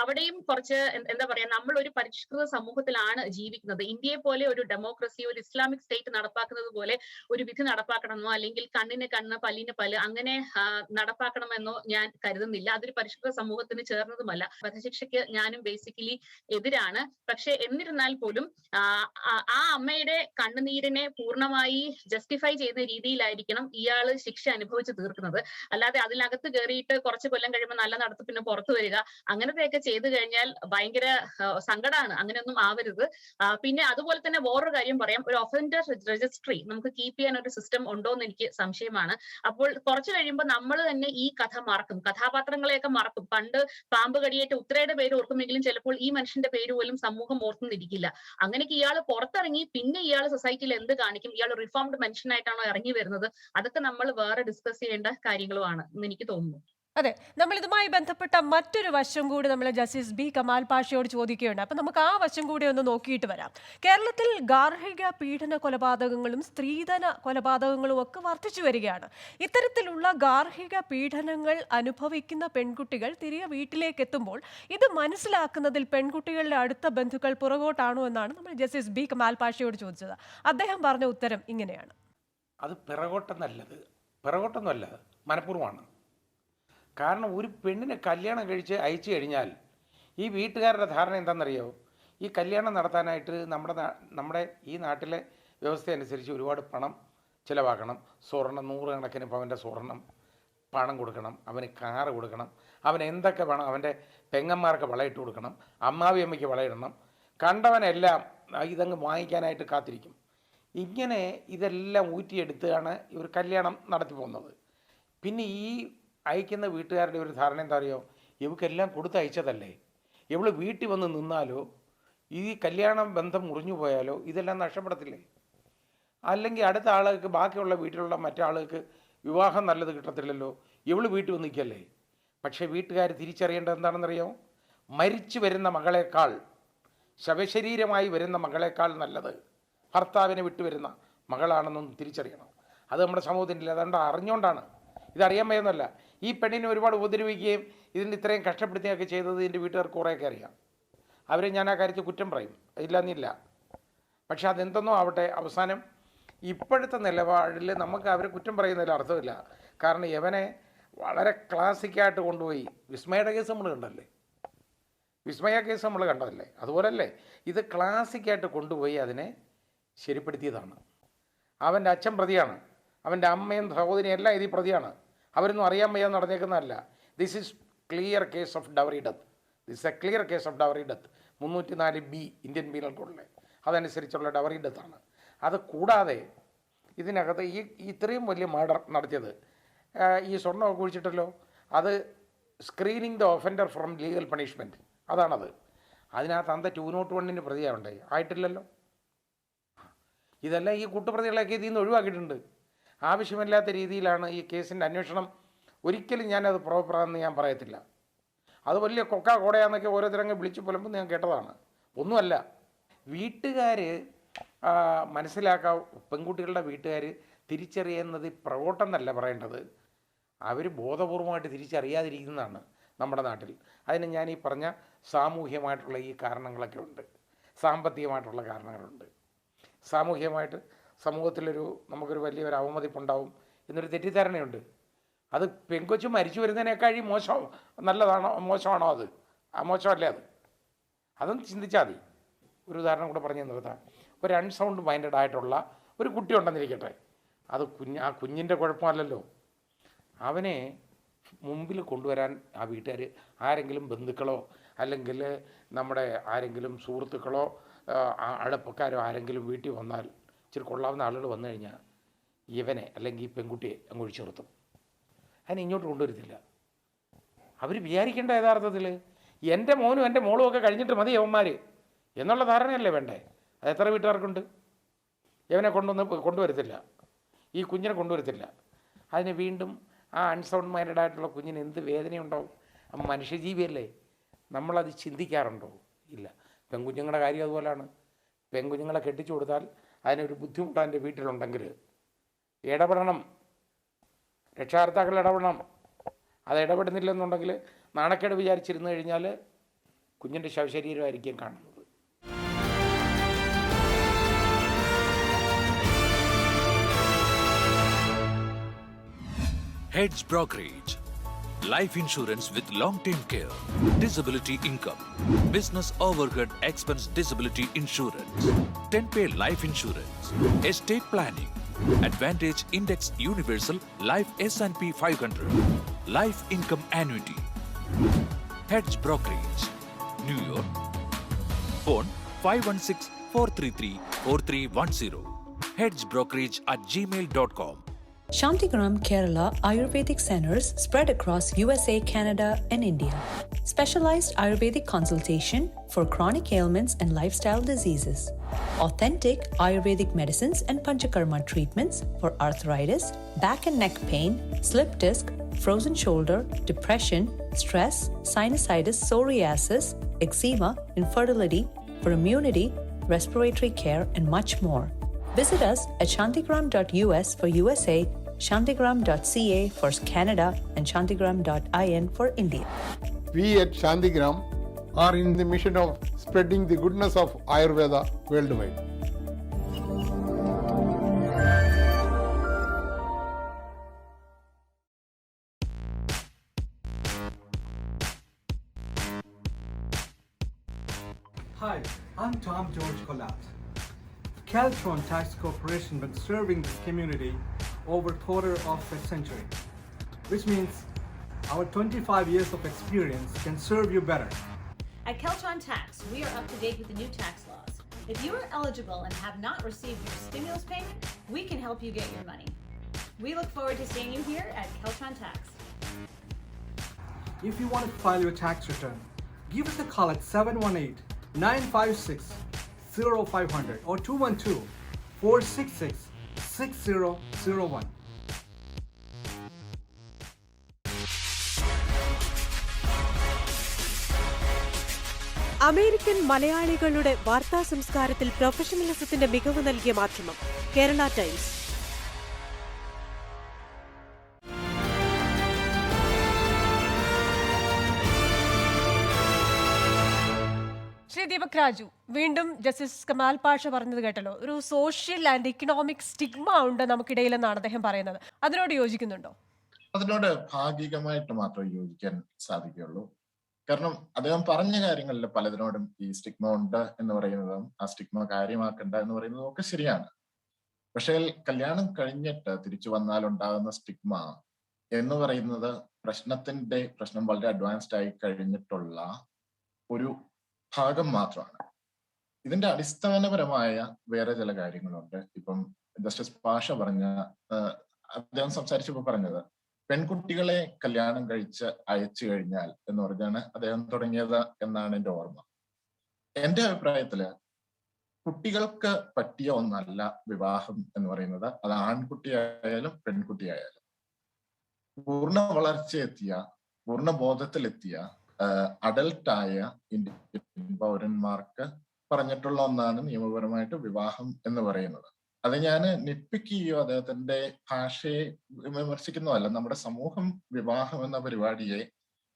അവിടെയും കുറച്ച് എന്താ പറയാ, നമ്മൾ ഒരു പരിഷ്കൃത സമൂഹത്തിലാണ് ജീവിക്കുന്നത്. ഇന്ത്യയെ പോലെ ഒരു ഡെമോക്രസി, ഒരു ഇസ്ലാമിക് സ്റ്റേറ്റ് നടപ്പാക്കുന്നത് പോലെ ഒരു വിധി നടപ്പാക്കണമെന്നോ അല്ലെങ്കിൽ കണ്ണിന് കണ്ണ് പല്ലിന് പല്ല് അങ്ങനെ നടപ്പാക്കണമെന്നോ ഞാൻ കരുതുന്നില്ല. അതൊരു പരിഷ്കൃത സമൂഹത്തിന് ചേർന്നതുമല്ല. വധശിക്ഷയ്ക്ക് ഞാനും ബേസിക്കലി എതിരാണ്. പക്ഷെ എന്നിരുന്നാൽ പോലും ആ അമ്മയുടെ കണ്ണുനീരിനെ പൂർണ്ണമായി ജസ്റ്റിഫൈ ചെയ്യുന്ന രീതിയിലായിരിക്കണം ഇയാള് ശിക്ഷ അനുഭവിച്ച് തീർക്കുന്നത്. അല്ലാതെ അതിനകത്ത് കയറിയിട്ട് കുറച്ച് കൊല്ലം കഴിയുമ്പോൾ നല്ല നടത്തിപ്പിന് പുറത്തു വരിക അങ്ങനത്തെയൊക്കെ ചെയ്തു കഴിഞ്ഞാൽ ഭയങ്കര സങ്കടമാണ്. അങ്ങനെയൊന്നും ആവരുത്. പിന്നെ അതുപോലെ തന്നെ വേറൊരു കാര്യം പറയാം, ഒരു ഒഫൻഡർ രജിസ്ട്രി നമുക്ക് കീപ്പ് ചെയ്യാൻ ഒരു സിസ്റ്റം ഉണ്ടോ എന്ന് എനിക്ക് സംശയമാണ്. അപ്പോൾ കുറച്ചു കഴിയുമ്പോൾ നമ്മൾ തന്നെ ഈ കഥ മറക്കും, കഥാപാത്രങ്ങളെയൊക്കെ മറക്കും. പണ്ട് പാമ്പ് കടിയേറ്റ ഉത്രയുടെ പേര് ഓർക്കുമെങ്കിലും ചിലപ്പോൾ ഈ മനുഷ്യന്റെ പേര് പോലും സമൂഹം ഓർത്തുന്നിരിക്കില്ല. അങ്ങനെയൊക്കെ ഇയാൾ പുറത്തിറങ്ങി പിന്നെ ഇയാൾ സൊസൈറ്റിയിൽ എന്ത് കാണിക്കും, ഇയാൾ റിഫോംഡ് മനുഷ്യനായിട്ടാണോ ഇറങ്ങി വരുന്നത്, അതൊക്കെ നമ്മൾ വേറെ ഡിസ്കസ് ചെയ്യേണ്ട കാര്യങ്ങളുമാണ് എന്ന് എനിക്ക് തോന്നുന്നു. അതെ, നമ്മൾ ഇതുമായി ബന്ധപ്പെട്ട മറ്റൊരു വശം കൂടി നമ്മൾ ജസ്റ്റിസ് ബി കമാൽ പാഷയോട് ചോദിക്കുകയുണ്ട്. അപ്പം നമുക്ക് ആ വശം കൂടി ഒന്ന് നോക്കിയിട്ട് വരാം. കേരളത്തിൽ ഗാർഹിക പീഡന കൊലപാതകങ്ങളും സ്ത്രീധന കൊലപാതകങ്ങളും ഒക്കെ വർദ്ധിച്ചു വരികയാണ്. ഇത്തരത്തിലുള്ള ഗാർഹിക പീഡനങ്ങൾ അനുഭവിക്കുന്ന പെൺകുട്ടികൾ തിരികെ വീട്ടിലേക്ക് എത്തുമ്പോൾ ഇത് മനസ്സിലാക്കുന്നതിൽ പെൺകുട്ടികളുടെ അടുത്ത ബന്ധുക്കൾ പുറകോട്ടാണോ എന്നാണ് നമ്മൾ ജസ്റ്റിസ് ബി കമാൽ പാഷയോട് ചോദിച്ചത്. അദ്ദേഹം പറഞ്ഞ ഉത്തരം ഇങ്ങനെയാണ്. അത് പിറകോട്ടൊന്നുമല്ല, മനഃപൂർവ്വമാണ്. കാരണം ഒരു പെണ്ണിനെ കല്യാണം കഴിച്ച് അയച്ചു കഴിഞ്ഞാൽ ഈ വീട്ടുകാരുടെ ധാരണ എന്താണെന്നറിയോ, ഈ കല്യാണം നടത്താനായിട്ട് നമ്മുടെ ഈ നാട്ടിലെ വ്യവസ്ഥ അനുസരിച്ച് ഒരുപാട് പണം ചിലവാക്കണം. സ്വർണ്ണം, 100 കണക്കിന് പവൻ്റെ സ്വർണം പണം കൊടുക്കണം, അവന് കാറ് കൊടുക്കണം, അവൻ എന്തൊക്കെ വേണം, അവൻ്റെ പെങ്ങന്മാർക്ക് വളയിട്ട് കൊടുക്കണം, അമ്മാവി അമ്മയ്ക്ക് വളയിടണം, കണ്ടവനെല്ലാം ഇതങ്ങ് വാങ്ങിക്കാനായിട്ട് കാത്തിരിക്കും. ഇങ്ങനെ ഇതെല്ലാം ഊറ്റിയെടുത്താണ് ഇവർ കല്യാണം നടത്തി പോകുന്നത്. പിന്നെ ഈ അയക്കുന്ന വീട്ടുകാരുടെ ഒരു ധാരണ എന്താ അറിയോ, ഇവക്കെല്ലാം കൊടുത്തയച്ചതല്ലേ, ഇവള് വീട്ടിൽ വന്ന് നിന്നാലോ ഈ കല്യാണ ബന്ധം മുറിഞ്ഞു പോയാലോ ഇതെല്ലാം നഷ്ടപ്പെടത്തില്ലേ, അല്ലെങ്കിൽ അടുത്ത ആളുകൾക്ക് ബാക്കിയുള്ള വീട്ടിലുള്ള മറ്റാളുകൾക്ക് വിവാഹം നല്ലത് കിട്ടത്തില്ലല്ലോ, ഇവള് വീട്ടിൽ വന്ന് നിൽക്കല്ലേ. പക്ഷേ വീട്ടുകാർ തിരിച്ചറിയേണ്ടത് എന്താണെന്നറിയോ, മരിച്ചു വരുന്ന മകളേക്കാൾ, ശവശരീരമായി വരുന്ന മകളേക്കാൾ നല്ലത് ഭർത്താവിനെ വിട്ടുവരുന്ന മകളാണെന്നൊന്നും തിരിച്ചറിയണം. അത് നമ്മുടെ സമൂഹത്തിൻ്റെ അതുകൊണ്ട് അറിഞ്ഞുകൊണ്ടാണ്, ഇതറിയാൻ വയ്യെന്നല്ല. ഈ പെണ്ണിനെ ഒരുപാട് ഉപദ്രവിക്കുകയും ഇതിന് ഇത്രയും കഷ്ടപ്പെടുത്തുകയൊക്കെ ചെയ്തത് എൻ്റെ വീട്ടുകാർക്ക് കുറേയൊക്കെ അറിയാം. അവരെ ഞാൻ ആ കാര്യത്തിൽ കുറ്റം പറയും, ഇല്ലെന്നില്ല. പക്ഷെ അതെന്തെന്നോ ആവട്ടെ, അവസാനം ഇപ്പോഴത്തെ നിലപാടിൽ നമുക്ക് അവരെ കുറ്റം പറയുന്നതിൽ അർത്ഥമില്ല. കാരണം യവനെ വളരെ ക്ലാസിക്കായിട്ട് കൊണ്ടുപോയി, വിസ്മയുടെ കേസ് നമ്മൾ കണ്ടല്ലേ, വിസ്മയ കേസ് നമ്മൾ കണ്ടതല്ലേ, അതുപോലല്ലേ ഇത് ക്ലാസിക്കായിട്ട് കൊണ്ടുപോയി അതിനെ ശരിപ്പെടുത്തിയതാണ്. അവൻ്റെ അച്ഛൻ പ്രതിയാണ്, അവൻ്റെ അമ്മയും സഹോദരിയും എല്ലാം ഇതിൽ പ്രതിയാണ്. അവരൊന്നും അറിയാൻ വയ്യാതെ നടന്നേക്കുന്നതല്ല. This is clear case of dowry death. This a clear case of dowry death. 304B Indian penal കോഡിലെ അതനുസരിച്ചുള്ള ഡവറി ഡെത്താണ്. അത് കൂടാതെ ഇതിനകത്ത് ഈ ഇത്രയും വലിയ മർഡർ നടത്തിയത് ഈ സ്വർണ്ണമൊക്കെ കുഴിച്ചിട്ടല്ലോ, അത് screening the offender from legal punishment, അതാണത്. അതിനകത്ത് 201 പ്രതിയാവണ്ടേ, ആയിട്ടില്ലല്ലോ. ഇതെല്ലാം ഈ കൂട്ടുപ്രതികളൊക്കെ ഇതിൽ നിന്ന് ഒഴിവാക്കിയിട്ടുണ്ട്. ആവശ്യമില്ലാത്ത രീതിയിലാണ് ഈ കേസിൻ്റെ അന്വേഷണം. ഒരിക്കലും ഞാനത് പ്രോപ്പറാണെന്ന് ഞാൻ പറയത്തില്ല. അത് വലിയ കൊക്ക കോടയാന്നൊക്കെ ഓരോരുത്തരങ്ങ് വിളിച്ചു പുലമ്പും ഞാൻ കേട്ടതാണ്. ഒന്നുമല്ല, വീട്ടുകാർ മനസ്സിലാക്കാം. പെൺകുട്ടികളുടെ വീട്ടുകാർ തിരിച്ചറിയുന്നത് പ്രവോട്ടെന്നല്ല പറയേണ്ടത്, അവർ ബോധപൂർവമായിട്ട് തിരിച്ചറിയാതിരിക്കുന്നതാണ് നമ്മുടെ നാട്ടിൽ. അതിന് ഞാൻ ഈ പറഞ്ഞ സാമൂഹ്യമായിട്ടുള്ള ഈ കാരണങ്ങളൊക്കെ ഉണ്ട്, സാമ്പത്തികമായിട്ടുള്ള കാരണങ്ങളുണ്ട്. സാമൂഹ്യമായിട്ട് സമൂഹത്തിലൊരു നമുക്കൊരു വലിയൊരു അവമതിപ്പുണ്ടാവും എന്നൊരു തെറ്റിദ്ധാരണയുണ്ട്. അത് പെൺകൊച്ചു മരിച്ചു വരുന്നതിനേക്കാളും മോശം നല്ലതാണോ മോശമാണോ? അത് മോശമല്ലേ? അതൊന്ന് ചിന്തിച്ചാൽ മതി. ഒരു ഉദാഹരണം കൂടെ പറഞ്ഞു നിർത്താം. ഒരു അൺസൗണ്ട് മൈൻഡഡ് ആയിട്ടുള്ള ഒരു കുട്ടി ഉണ്ടെന്നിരിക്കട്ടെ, അത് ആ കുഞ്ഞിൻ്റെ കുഴപ്പമല്ലല്ലോ. അവനെ മുമ്പിൽ കൊണ്ടുവരാൻ ആ വീട്ടുകാർ ആരെങ്കിലും ബന്ധുക്കളോ അല്ലെങ്കിൽ നമ്മുടെ ആരെങ്കിലും സുഹൃത്തുക്കളോ അടുപ്പക്കാരോ ആരെങ്കിലും വീട്ടിൽ വന്നാൽ, ഇച്ചിരി കൊള്ളാവുന്ന ആളുകൾ വന്നു കഴിഞ്ഞാൽ ഇവനെ അല്ലെങ്കിൽ ഈ പെൺകുട്ടിയെ അങ്ങ് ഒഴിച്ചു നിർത്തും. അതിനെ ഇങ്ങോട്ട് കൊണ്ടുവരത്തില്ല. അവർ വിചാരിക്കേണ്ട യഥാർത്ഥത്തിൽ എൻ്റെ മോനും എൻ്റെ മോളും ഒക്കെ കഴിഞ്ഞിട്ട് മതി യവന്മാർ എന്നുള്ള ധാരണയല്ലേ വേണ്ടേ? അത് എത്ര വീട്ടുകാർക്കുണ്ട്? ഇവനെ കൊണ്ടുവരത്തില്ല, ഈ കുഞ്ഞിനെ കൊണ്ടുവരത്തില്ല. അതിന് വീണ്ടും ആ അൺസൗണ്ട് മൈൻഡഡ് ആയിട്ടുള്ള കുഞ്ഞിന് എന്ത് വേദനയുണ്ടാവും? മനുഷ്യജീവിയല്ലേ, നമ്മളത് ചിന്തിക്കാറുണ്ടോ? ഇല്ല. പെൺകുഞ്ഞുങ്ങളുടെ കാര്യം അതുപോലെയാണ്. പെൺകുഞ്ഞുങ്ങളെ കെട്ടിച്ചു കൊടുത്താൽ അതിനൊരു ബുദ്ധിമുട്ട് എൻ്റെ വീട്ടിലുണ്ടെങ്കിൽ ഇടപെടണം, രക്ഷാകർത്താക്കൾ ഇടപെടണം. അത് ഇടപെടുന്നില്ലെന്നുണ്ടെങ്കിൽ നാണക്കേട് വിചാരിച്ചിരുന്നു കഴിഞ്ഞാൽ കുഞ്ഞിൻ്റെ ശവശരീരമായിരിക്കും കാണുന്നത്. Heads Brokerage. Life insurance with long-term care, disability income, business overhead expense disability insurance, 10-pay life insurance, estate planning, Advantage Index Universal Life S&P 500, Life Income Annuity. Heads Brokerage, New York. Phone 516-433-4310. headsbrokerage@gmail.com. Shantigram Kerala Ayurvedic centers spread across USA, Canada, and India. Specialized Ayurvedic consultation for chronic ailments and lifestyle diseases. Authentic Ayurvedic medicines and Panchakarma treatments for arthritis, back and neck pain, slip disc, frozen shoulder, depression, stress, sinusitis, psoriasis, eczema, infertility, for immunity, respiratory care, and much more. Visit us at shantigram.us for USA, shantigram.ca for Canada, and shantigram.in for India. We at Shantigram are in the mission of spreading the goodness of Ayurveda worldwide. Hi, I'm Tom George Collat. Caltron Tax Corporation been serving this community over a quarter of a century, which means our 25 years of experience can serve you better. At Caltron Tax, we are up to date with the new tax laws. If you are eligible and have not received your stimulus payment, we can help you get your money. We look forward to seeing you here at Caltron Tax. If you want to file your tax return, give us a call at 718-956-0500 or 212-466-6001. American മലയാളികളുടെ വാർത്താ സംസ്കാരത്തിൽ പ്രൊഫഷണലിസത്തിന്റെ മികവ് നൽകിയ മാധ്യമം Kerala times. Shri Deepak Raju, വീണ്ടും justice Kamal Pasha പറഞ്ഞത് കേട്ടല്ലോ, ഒരു സോഷ്യൽ ആൻഡ് ഇക്കണോമിക് സ്റ്റിഗ്മ ഉണ്ട് നമുക്കിടയിലെന്നാണ് അദ്ദേഹം പറയുന്നത്. അതിനോട് യോജിക്കുന്നുണ്ടോ? അതിനോട് ഭാഗികമായിട്ട് മാത്രമേ യോജിക്കാൻ സാധിക്കുകയുള്ളൂ. കാരണം അദ്ദേഹം പറഞ്ഞ കാര്യങ്ങളിൽ പലതിനോടും ഈ സ്റ്റിഗ്മ ഉണ്ട് എന്ന് പറയുന്നതും ആ സ്റ്റിഗ്മ കാര്യമാക്കണ്ട എന്ന് പറയുന്നതും ഒക്കെ ശരിയാണ്. പക്ഷേ കല്യാണം കഴിഞ്ഞിട്ട് തിരിച്ചു വന്നാൽ ഉണ്ടാകുന്ന സ്റ്റിഗ്മ എന്ന് പറയുന്നത് പ്രശ്നം വളരെ അഡ്വാൻസ്ഡ് ആയി കഴിഞ്ഞിട്ടുള്ള ഒരു ഭാഗം മാത്രമാണ്. ഇതിന്റെ അടിസ്ഥാനപരമായ വേറെ ചില കാര്യങ്ങളുണ്ട്. ഇപ്പം ജസ്റ്റിസ് പാഷ അദ്ദേഹം സംസാരിച്ചപ്പോൾ പറഞ്ഞത് പെൺകുട്ടികളെ കല്യാണം കഴിച്ച് അയച്ചു കഴിഞ്ഞാൽ എന്ന് പറഞ്ഞാണ് അദ്ദേഹം തുടങ്ങിയത് എന്നാണ് എൻ്റെ ഓർമ്മ. എൻ്റെ അഭിപ്രായത്തില് കുട്ടികൾക്ക് പറ്റിയ ഒന്നല്ല വിവാഹം എന്ന് പറയുന്നത്. അത് ആൺകുട്ടിയായാലും പെൺകുട്ടിയായാലും പൂർണ്ണ വളർച്ചയെത്തിയ, പൂർണ്ണ ബോധത്തിലെത്തിയ അഡൽട്ടായ ഇന്ത്യൻ പൗരന്മാർക്ക് പറഞ്ഞിട്ടുള്ള ഒന്നാണ് നിയമപരമായിട്ട് വിവാഹം എന്ന് പറയുന്നത്. അത് ഞാൻ നിറ്റ്പിക്കുകയോ അദ്ദേഹത്തിന്റെ ഭാഷയെ വിമർശിക്കുന്നതല്ല. നമ്മുടെ സമൂഹം വിവാഹം എന്ന പരിപാടിയെ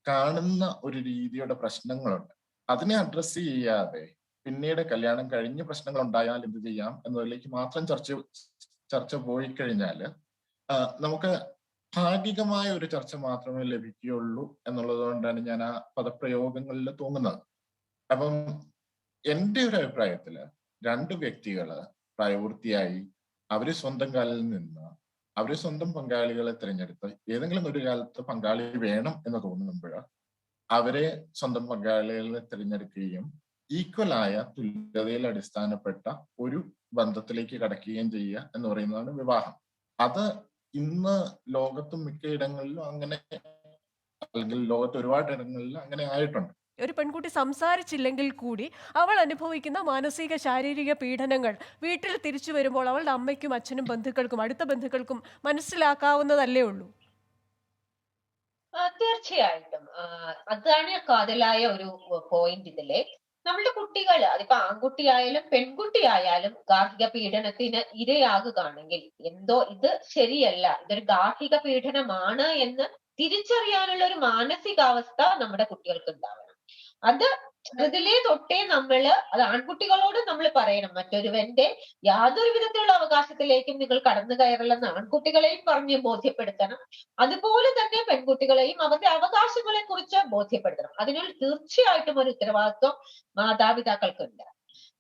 കാണുന്ന ഒരു രീതിയുടെ പ്രശ്നങ്ങളുണ്ട്. അതിനെ അഡ്രസ് ചെയ്യാതെ പിന്നീട് കല്യാണം കഴിഞ്ഞ് പ്രശ്നങ്ങൾ ഉണ്ടായാൽ എന്ത് ചെയ്യാം എന്നതിലേക്ക് മാത്രം ചർച്ച പോയി കഴിഞ്ഞാല് നമുക്ക് ഭാഗികമായ ഒരു ചർച്ച മാത്രമേ ലഭിക്കുകയുള്ളൂ എന്നുള്ളത് കൊണ്ടാണ് ഞാൻ ആ പദപ്രയോഗങ്ങളിൽ തൂങ്ങുന്നത്. അപ്പം എൻ്റെ ഒരു അഭിപ്രായത്തില് രണ്ട് വ്യക്തികള് പ്രായപൂർത്തിയായി അവര് സ്വന്തം കാലിൽ നിന്ന് അവര് സ്വന്തം പങ്കാളികളെ തിരഞ്ഞെടുത്ത് ഏതെങ്കിലും ഒരു കാലത്ത് പങ്കാളി വേണം എന്ന് തോന്നുമ്പോൾ അവരെ സ്വന്തം പങ്കാളികളെ തിരഞ്ഞെടുക്കുകയും ഈക്വലായ തുല്യതയിൽ അടിസ്ഥാനപ്പെട്ട ഒരു ബന്ധത്തിലേക്ക് കടക്കുകയും ചെയ്യുക എന്ന് പറയുന്നതാണ് വിവാഹം. അത് ഇന്ന് ലോകത്തും മിക്ക ഇടങ്ങളിലും അങ്ങനെ, അല്ലെങ്കിൽ ലോകത്ത് ഒരുപാട് ഇടങ്ങളിൽ അങ്ങനെ ആയിട്ടുണ്ട്. ഒരു പെൺകുട്ടി സംസാരിച്ചില്ലെങ്കിൽ കൂടി അവൾ അനുഭവിക്കുന്ന മാനസിക ശാരീരിക പീഡനങ്ങൾ വീട്ടിൽ തിരിച്ചു വരുമ്പോൾ അവളുടെ അമ്മയ്ക്കും അച്ഛനും ബന്ധുക്കൾക്കും അടുത്ത ബന്ധുക്കൾക്കും മനസ്സിലാക്കാവുന്നതല്ലേ ഉള്ളൂ. തീർച്ചയായിട്ടും അതാണ് കാതലായ ഒരു പോയിന്റ് ഇതിലെ. നമ്മളുടെ കുട്ടികൾ, അതിപ്പോ ആൺകുട്ടിയായാലും പെൺകുട്ടിയായാലും ഗാർഹിക പീഡനത്തിന് ഇരയാകുകയാണെങ്കിൽ എന്തോ ഇത് ശരിയല്ല, ഇതൊരു ഗാർഹിക പീഡനമാണ് എന്ന് തിരിച്ചറിയാനുള്ള ഒരു മാനസികാവസ്ഥ നമ്മുടെ കുട്ടികൾക്ക് ഉണ്ടാവണം. അത് ചെറുതിലേ തൊട്ടേ അത് ആൺകുട്ടികളോട് നമ്മൾ പറയണം. മറ്റൊരുവന്റെ യാതൊരു വിധത്തിലുള്ള അവകാശത്തിലേക്കും നിങ്ങൾ കടന്നു കയറില്ലെന്ന് ആൺകുട്ടികളെയും പറഞ്ഞ് ബോധ്യപ്പെടുത്തണം. അതുപോലെ തന്നെ പെൺകുട്ടികളെയും അവരുടെ അവകാശങ്ങളെ കുറിച്ച് ബോധ്യപ്പെടുത്തണം. അതിനുള്ള തീർച്ചയായിട്ടും ഒരു ഉത്തരവാദിത്വം മാതാപിതാക്കൾക്കുണ്ട്.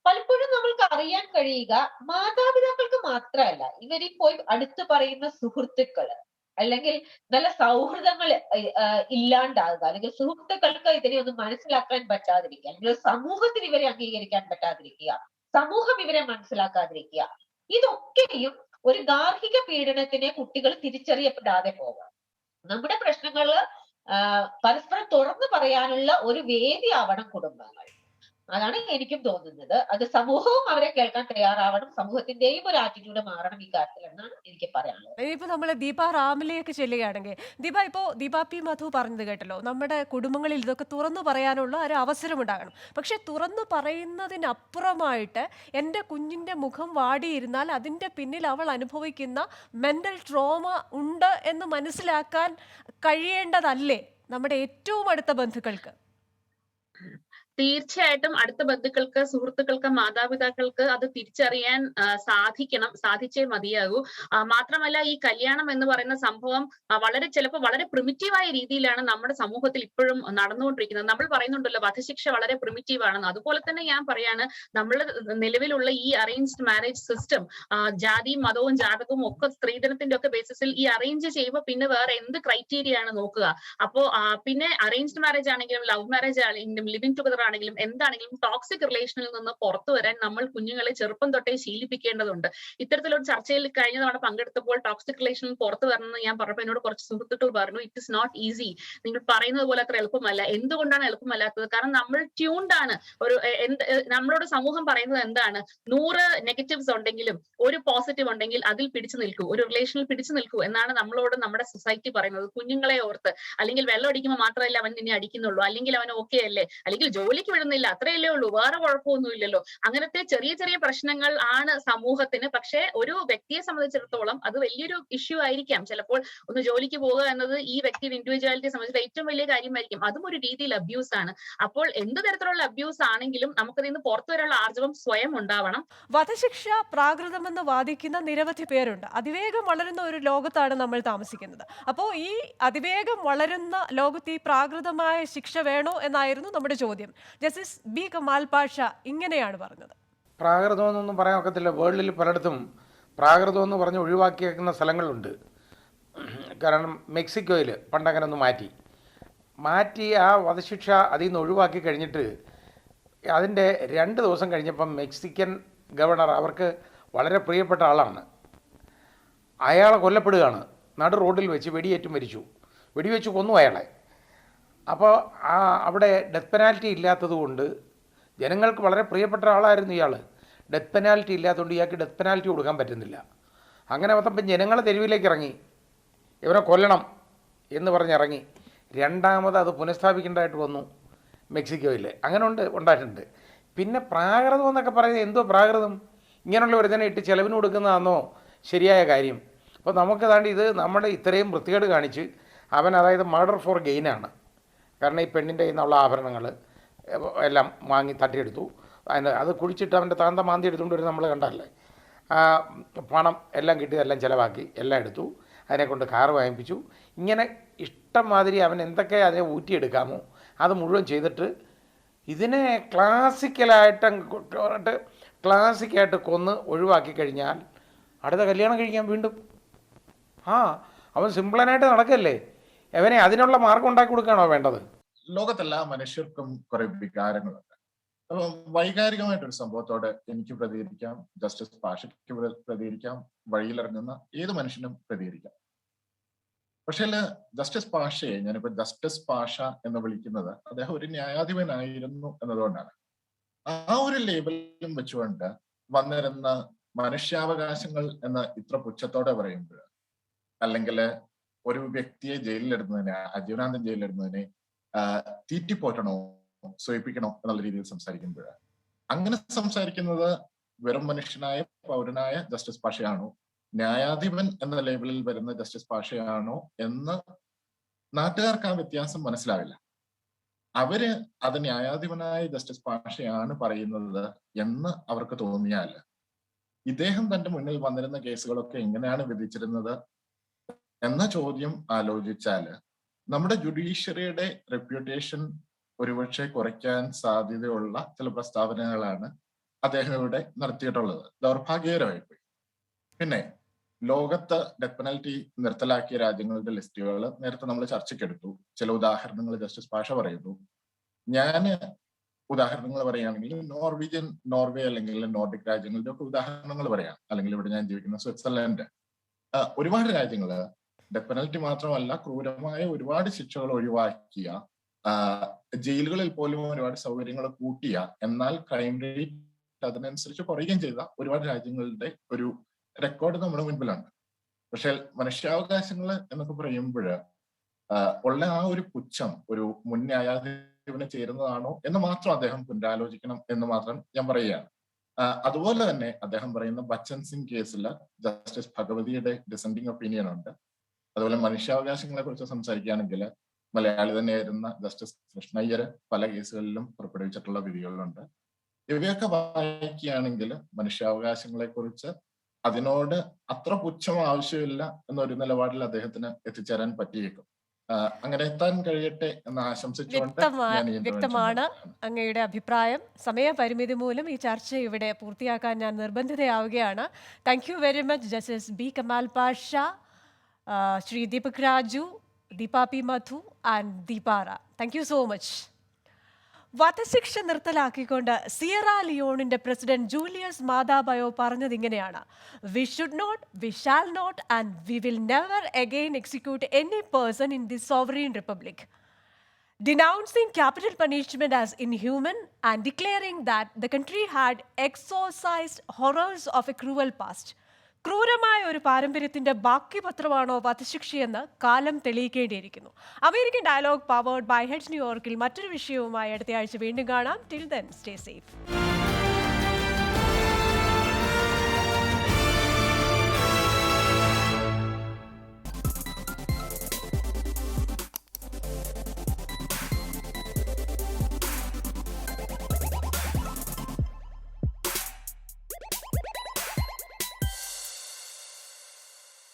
പലപ്പോഴും നമ്മൾക്ക് അറിയാൻ കഴിയുക മാതാപിതാക്കൾക്ക് മാത്രമല്ല, ഇവരീ പോയി അടുത്ത് പറയുന്ന സുഹൃത്തുക്കള് അല്ലെങ്കിൽ നല്ല സൗഹൃദങ്ങൾ ഇല്ലാണ്ടാകുക, അല്ലെങ്കിൽ സുഹൃത്തുക്കൾക്ക് ഇതിനെ ഒന്നും മനസ്സിലാക്കാൻ പറ്റാതിരിക്കുക, അല്ലെങ്കിൽ സമൂഹത്തിന് ഇവരെ അംഗീകരിക്കാൻ പറ്റാതിരിക്കുക, സമൂഹം ഇവരെ മനസ്സിലാക്കാതിരിക്കുക, ഇതൊക്കെയും ഒരു ഗാർഹിക പീഡനത്തിനെ കുട്ടികൾ തിരിച്ചറിയപ്പെടാതെ പോകാം. നമ്മുടെ പ്രശ്നങ്ങള് പരസ്പരം തുറന്നു പറയാനുള്ള ഒരു വേദിയാവണം കുടുംബങ്ങൾ. അതാണ് എനിക്കും തോന്നുന്നത്. അത് സമൂഹവും അവരെ കേൾക്കാൻ തയ്യാറാവണം, സമൂഹത്തിന്റെയും ഒരു ആറ്റിറ്റ്യൂഡ് മാറണം ഈ കാര്യത്തിൽ എന്നാണ് എനിക്ക് പറയാനുള്ളത്. ഇനിയിപ്പോ നമ്മൾ ദീപ റാമിലേക്ക് ചെല്ലുകയാണെങ്കിൽ, ദീപ പി മധു പറഞ്ഞത് കേട്ടല്ലോ, നമ്മുടെ കുടുംബങ്ങളിൽ ഇതൊക്കെ തുറന്നു പറയാനുള്ള ഒരു അവസരം ഉണ്ടാകണം. പക്ഷെ തുറന്നു പറയുന്നതിനപ്പുറമായിട്ട് എൻ്റെ കുഞ്ഞിൻ്റെ മുഖം വാടിയിരുന്നാൽ അതിൻ്റെ പിന്നിൽ അവൾ അനുഭവിക്കുന്ന മെന്റൽ ട്രോമ ഉണ്ട് എന്ന് മനസ്സിലാക്കാൻ കഴിയേണ്ടതല്ലേ നമ്മുടെ ഏറ്റവും അടുത്ത ബന്ധുക്കൾക്ക്? തീർച്ചയായിട്ടും അടുത്ത ബന്ധുക്കൾക്ക്, സുഹൃത്തുക്കൾക്ക്, മാതാപിതാക്കൾക്ക് അത് തിരിച്ചറിയാൻ സാധിച്ചേ മതിയാകൂ. മാത്രമല്ല, ഈ കല്യാണം എന്ന് പറയുന്ന സംഭവം ചിലപ്പോൾ വളരെ പ്രിമിറ്റീവായ രീതിയിലാണ് നമ്മുടെ സമൂഹത്തിൽ ഇപ്പോഴും നടന്നുകൊണ്ടിരിക്കുന്നത്. നമ്മൾ പറയുന്നുണ്ടല്ലോ വധശിക്ഷ വളരെ പ്രിമിറ്റീവ് ആണെന്ന്. അതുപോലെ തന്നെ ഞാൻ പറയാണ്, നമ്മൾ നിലവിലുള്ള ഈ അറേഞ്ച്ഡ് മാരേജ് സിസ്റ്റം ജാതിയും മതവും ജാതകവും ഒക്കെ സ്ത്രീധനത്തിന്റെ ഒക്കെ ബേസിസിൽ ഈ അറേഞ്ച് ചെയ്യുമ്പോൾ പിന്നെ വേറെ എന്ത് ക്രൈറ്റീരിയ ആണ് നോക്കുക? അപ്പോ പിന്നെ അറേഞ്ച്ഡ് മാരേജ് ആണെങ്കിലും ലവ് മാരേജ് ആണെങ്കിലും ലിവിംഗ് ടുഗദർ ആണെങ്കിലും എന്താണെങ്കിലും ടോക്സിക് റിലേഷനിൽ നിന്ന് പുറത്തു വരാൻ നമ്മൾ കുഞ്ഞുങ്ങളെ ചെറുപ്പം തൊട്ടേ ശീലിപ്പിക്കേണ്ടതുണ്ട്. ഇത്തരത്തിലൊരു ചർച്ചയിൽ കഴിഞ്ഞ തവണ പങ്കെടുത്തപ്പോൾ ടോക്സിക് റിലേഷനിൽ പുറത്തു വരണമെന്ന് ഞാൻ പറഞ്ഞപ്പോൾ എന്നോട് കുറച്ച് സുഹൃത്തുക്കൾ പറഞ്ഞു, ഇറ്റ് ഇസ് നോട്ട് ഈസി, നിങ്ങൾ പറയുന്നത് പോലെ അത്ര എളുപ്പമല്ല. എന്തുകൊണ്ടാണ് എളുപ്പമല്ലാത്തത്? കാരണം നമ്മൾ ട്യൂൺഡ് ആണ്. നമ്മളോട് സമൂഹം പറയുന്നത് എന്താണ്? 100 നെഗറ്റീവ്സ് ഉണ്ടെങ്കിലും ഒരു പോസിറ്റീവ് ഉണ്ടെങ്കിൽ അതിൽ പിടിച്ചു നിൽക്കൂ, ഒരു റിലേഷനിൽ പിടിച്ചു നിൽക്കൂ എന്നാണ് നമ്മളോട് നമ്മുടെ സൊസൈറ്റി പറയുന്നത്. കുഞ്ഞുങ്ങളെ ഓർത്ത്, അല്ലെങ്കിൽ വെള്ളം അടിക്കുമ്പോൾ മാത്രമല്ല അവൻ നിന്നെ അടിക്കുന്നുള്ളൂ, അല്ലെങ്കിൽ അവൻ ഓക്കെ അല്ലേ, അല്ലെങ്കിൽ ജോലി ജോലിക്ക് വിടുന്നില്ല, അത്രയല്ലേ ഉള്ളൂ, വേറെ കുഴപ്പമൊന്നുമില്ലല്ലോ. അങ്ങനത്തെ ചെറിയ ചെറിയ പ്രശ്നങ്ങൾ ആണ് സമൂഹത്തിന്. പക്ഷെ ഒരു വ്യക്തിയെ സംബന്ധിച്ചിടത്തോളം അത് വലിയൊരു ഇഷ്യൂ ആയിരിക്കാം. ചിലപ്പോൾ ഒന്ന് ജോലിക്ക് പോകുക എന്നത് ഈ വ്യക്തിയുടെ ഇൻഡിവിജ്വാലിറ്റിയെ സംബന്ധിച്ച് ഏറ്റവും വലിയ കാര്യമായിരിക്കും. അതും ഒരു രീതിയിൽ അബ്യൂസ് ആണ്. അപ്പോൾ എന്ത് തരത്തിലുള്ള അബ്യൂസ് ആണെങ്കിലും നമുക്കതിൽ നിന്ന് പുറത്തു വരാനുള്ള ആർജവം സ്വയം ഉണ്ടാവണം. വധശിക്ഷ പ്രാകൃതമെന്ന് വാദിക്കുന്ന നിരവധി പേരുണ്ട്. അതിവേഗം വളരുന്ന ഒരു ലോകത്താണ് നമ്മൾ താമസിക്കുന്നത്. അപ്പോൾ ഈ അതിവേഗം വളരുന്ന ലോകത്ത് ഈ പ്രാകൃതമായ ശിക്ഷ വേണോ എന്നായിരുന്നു നമ്മുടെ ചോദ്യം. ജസ്റ്റിസ് ബി കമാൽ പാഷ ഇങ്ങനെയാണ് പറഞ്ഞത്. പ്രാകൃതമെന്നൊന്നും പറയാൻ ഒക്കത്തില്ല. വേൾഡിൽ പലയിടത്തും പ്രാകൃതമെന്ന് പറഞ്ഞ് ഒഴിവാക്കിയേക്കുന്ന സ്ഥലങ്ങളുണ്ട്. കാരണം മെക്സിക്കോയിൽ പണ്ടങ്ങനെ ഒന്ന് മാറ്റി ആ വധശിക്ഷ അതിൽ നിന്ന് ഒഴിവാക്കി കഴിഞ്ഞിട്ട് അതിൻ്റെ 2 ദിവസം കഴിഞ്ഞപ്പം മെക്സിക്കൻ ഗവർണർ, അവർക്ക് വളരെ പ്രിയപ്പെട്ട ആളാണ്, അയാളെ കൊല്ലപ്പെടുകയാണ്. നടു റോഡിൽ വെച്ച് വെടിയേറ്റ് മരിച്ചു. വെടിവെച്ച് കൊന്നു അയാളെ. അപ്പോൾ അവിടെ ഡെത്ത് പെനാൽറ്റി ഇല്ലാത്തത് കൊണ്ട്, ജനങ്ങൾക്ക് വളരെ പ്രിയപ്പെട്ട ആളായിരുന്നു ഇയാൾ, ഡെത്ത് പെനാൽറ്റി ഇല്ലാത്തതുകൊണ്ട് ഇയാൾക്ക് ഡെത്ത് പെനാൽറ്റി കൊടുക്കാൻ പറ്റുന്നില്ല. അങ്ങനെ വന്നപ്പം ജനങ്ങൾ തെരുവിലേക്ക് ഇറങ്ങി, ഇവരെ കൊല്ലണം എന്ന് പറഞ്ഞിറങ്ങി. രണ്ടാമത് അത് പുനഃസ്ഥാപിക്കേണ്ടതായിട്ട് വന്നു മെക്സിക്കോയിൽ. അങ്ങനെ ഉണ്ടായിട്ടുണ്ട്. പിന്നെ പ്രാകൃതം എന്നൊക്കെ പറയുന്നത് എന്തോ പ്രാകൃതം? ഇങ്ങനെയുള്ള ഒരുത്തനെ ഇട്ട് ചെലവിന് കൊടുക്കുന്നതാണോ ശരിയായ കാര്യം? അപ്പോൾ നമുക്ക് താണ്ടി ഇത് നമ്മുടെ ഇത്രയും വൃത്തികേട് കാണിച്ച് അവൻ, അതായത് മർഡർ ഫോർ ഗെയിനാണ്. കാരണം ഈ പെണ്ണിൻ്റെ കയ്യിൽ നിന്നുള്ള ആഭരണങ്ങൾ എല്ലാം വാങ്ങി തട്ടിയെടുത്തു. അത് കുഴിച്ചിട്ട് അവൻ്റെ താന്ത മാന്തി എടുത്തുകൊണ്ട് വരും, നമ്മൾ കണ്ടല്ലേ. പണം എല്ലാം കിട്ടിയതെല്ലാം ചിലവാക്കി, എല്ലാം എടുത്തു, അതിനെക്കൊണ്ട് കാറ് വാങ്ങിപ്പിച്ചു. ഇങ്ങനെ ഇഷ്ടംമാതിരി അവൻ എന്തൊക്കെ അതിനെ ഊറ്റിയെടുക്കാമോ അത് മുഴുവൻ ചെയ്തിട്ട് ഇതിനെ ക്ലാസിക്കായിട്ട് കൊന്ന് ഒഴിവാക്കി കഴിഞ്ഞാൽ അടുത്ത കല്യാണം കഴിക്കാൻ വീണ്ടും അവൻ സിമ്പിളനായിട്ട് നടക്കല്ലേ. അവനെ അതിനുള്ള മാർഗം ഉണ്ടാക്കി കൊടുക്കുകയാണോ വേണ്ടത്? ലോകത്തെല്ലാ മനുഷ്യർക്കും കുറെ വികാരങ്ങളുണ്ട്. അപ്പം വൈകാരികമായിട്ടൊരു സംഭവത്തോട് എനിക്ക് പ്രതികരിക്കാം, ജസ്റ്റിസ് പാഷയ്ക്ക് പ്രതികരിക്കാം, വഴിയിലിറങ്ങുന്ന ഏത് മനുഷ്യനും പ്രതികരിക്കാം. പക്ഷേ ജസ്റ്റിസ് പാഷയെ ഞാനിപ്പോ ജസ്റ്റിസ് പാഷ എന്ന് വിളിക്കുന്നത് അദ്ദേഹം ഒരു ന്യായാധിപനായിരുന്നു എന്നതുകൊണ്ടാണ്. ആ ഒരു ലേബലും വെച്ചുകൊണ്ട് വന്നിരുന്ന മനുഷ്യാവകാശങ്ങൾ എന്ന് ഇത്ര പുച്ഛത്തോടെ പറയുമ്പോൾ, അല്ലെങ്കിൽ ഒരു വ്യക്തിയെ ജയിലിലിടുന്നതിനെ, അജീവനാന്തം ജയിലിലിടുന്നതിനെ തീറ്റിപ്പോറ്റണോ, സൂചിപ്പിക്കണോ എന്നുള്ള രീതിയിൽ സംസാരിക്കുമ്പോൾ, അങ്ങനെ സംസാരിക്കുന്നത് വെറും മനുഷ്യനായ പൗരനായ ജസ്റ്റിസ് പാഷയാണോ, ന്യായാധിപൻ എന്ന ലേബലിൽ വരുന്ന ജസ്റ്റിസ് പാഷയാണോ എന്ന് നാട്ടുകാർക്ക് ആ വ്യത്യാസം മനസ്സിലാവില്ല. അവര് അത് ന്യായാധിപനായ ജസ്റ്റിസ് പാഷയാണ് പറയുന്നത് എന്ന് അവർക്ക് തോന്നിയാൽ, ഇദ്ദേഹം തന്റെ മുന്നിൽ വന്നിരുന്ന കേസുകളൊക്കെ എങ്ങനെയാണ് വിധിച്ചിരുന്നത് എന്ന ചോദ്യം ആലോചിച്ചാൽ നമ്മുടെ ജുഡീഷ്യറിയുടെ റെപ്യൂട്ടേഷൻ ഒരുപക്ഷെ കുറയ്ക്കാൻ സാധ്യതയുള്ള ചില പ്രസ്താവനകളാണ് അദ്ദേഹം ഇവിടെ നടത്തിയിട്ടുള്ളത്. ദൗർഭാഗ്യകരമായിപ്പോയി. പിന്നെ ലോകത്ത് ഡെത്ത് പെനൽറ്റി നിർത്തലാക്കിയ രാജ്യങ്ങളുടെ ലിസ്റ്റുകൾ നേരത്തെ നമ്മൾ ചർച്ചയ്ക്കെടുത്തു. ചില ഉദാഹരണങ്ങൾ ജസ്റ്റിസ് പാഷ പറയുന്നു. ഞാൻ ഉദാഹരണങ്ങൾ പറയുകയാണെങ്കിൽ നോർവേ അല്ലെങ്കിൽ നോർഡിക് രാജ്യങ്ങളുടെ ഒക്കെ ഉദാഹരണങ്ങൾ പറയാം. അല്ലെങ്കിൽ ഇവിടെ ഞാൻ ജീവിക്കുന്ന സ്വിറ്റ്സർലൻഡ്, ഒരുപാട് രാജ്യങ്ങള് ഡെത്ത് പെനൽറ്റി മാത്രമല്ല ക്രൂരമായ ഒരുപാട് ശിക്ഷകൾ ഒഴിവാക്കിയ, ജയിലുകളിൽ പോലും ഒരുപാട് സൗകര്യങ്ങൾ കൂട്ടിയ, എന്നാൽ ക്രൈം റേറ്റ് അതിനനുസരിച്ച് കുറയുകയും ചെയ്ത ഒരുപാട് രാജ്യങ്ങളുടെ ഒരു റെക്കോർഡ് നമ്മുടെ മുൻപിലാണ്. പക്ഷെ മനുഷ്യാവകാശങ്ങൾ എന്നൊക്കെ പറയുമ്പോൾ ഉള്ള ആ ഒരു പുച്ഛം ഒരു മുൻ ന്യായാധിപന് ചേരുന്നതാണോ എന്ന് മാത്രം അദ്ദേഹം പുനരാലോചിക്കണം എന്ന് മാത്രം ഞാൻ പറയുകയാണ്. അതുപോലെ തന്നെ അദ്ദേഹം പറയുന്ന ബച്ചൻ സിംഗ് കേസിൽ ജസ്റ്റിസ് ഭഗവതിയുടെ ഡിസെൻഡിങ് ഒപ്പീനിയൻ ഉണ്ട്. അതുപോലെ മനുഷ്യാവകാശങ്ങളെ കുറിച്ച് സംസാരിക്കുകയാണെങ്കിൽ മലയാളി തന്നെയായിരുന്ന ജസ്റ്റിസ് കൃഷ്ണയ്യർ പല കേസുകളിലും പുറപ്പെടുവിച്ചിട്ടുള്ള വിധികളുണ്ട്. ഇവയൊക്കെ വായിക്കുകയാണെങ്കിൽ മനുഷ്യാവകാശങ്ങളെ കുറിച്ച് അതിനോട് അത്ര പുച്ഛം ആവശ്യമില്ല എന്നൊരു നിലപാടിൽ അദ്ദേഹത്തിന് എത്തിച്ചേരാൻ പറ്റിയേക്കും. അങ്ങനെ എത്താൻ കഴിയട്ടെ എന്ന് ആശംസിച്ചുകൊണ്ട് വ്യക്തമാണ് അങ്ങയുടെ അഭിപ്രായം. സമയപരിമിതി മൂലം ഈ ചർച്ച ഇവിടെ പൂർത്തിയാക്കാൻ ഞാൻ നിർബന്ധിതയാവുകയാണ്. Thank you very much justice B Kamal Pasha, Shri Deepak Raju, Deepa P Madhu and ദീപാറ. Thank you so much. വധശിക്ഷ നിർത്തലാക്കിക്കൊണ്ട് സിയറ ലിയോണിന്റെ പ്രസിഡന്റ് ജൂലിയസ് മാദാ ബയോ പറഞ്ഞത് ഇങ്ങനെയാണ്: we should not, we shall not and we will never again execute any person in the sovereign republic, denouncing capital punishment as inhuman and declaring that the country had exorcised horrors of a cruel past. ക്രൂരമായ ഒരു പാരമ്പര്യത്തിന്റെ ബാക്കി പത്രമാണോ വധശിക്ഷയെന്ന് കാലം തെളിയിക്കേണ്ടിയിരിക്കുന്നു. American dialogue powered by heads ന്യൂയോർക്കിൽ മറ്റൊരു വിഷയവുമായി അടുത്തയാഴ്ച വീണ്ടും കാണാം. Till then stay safe.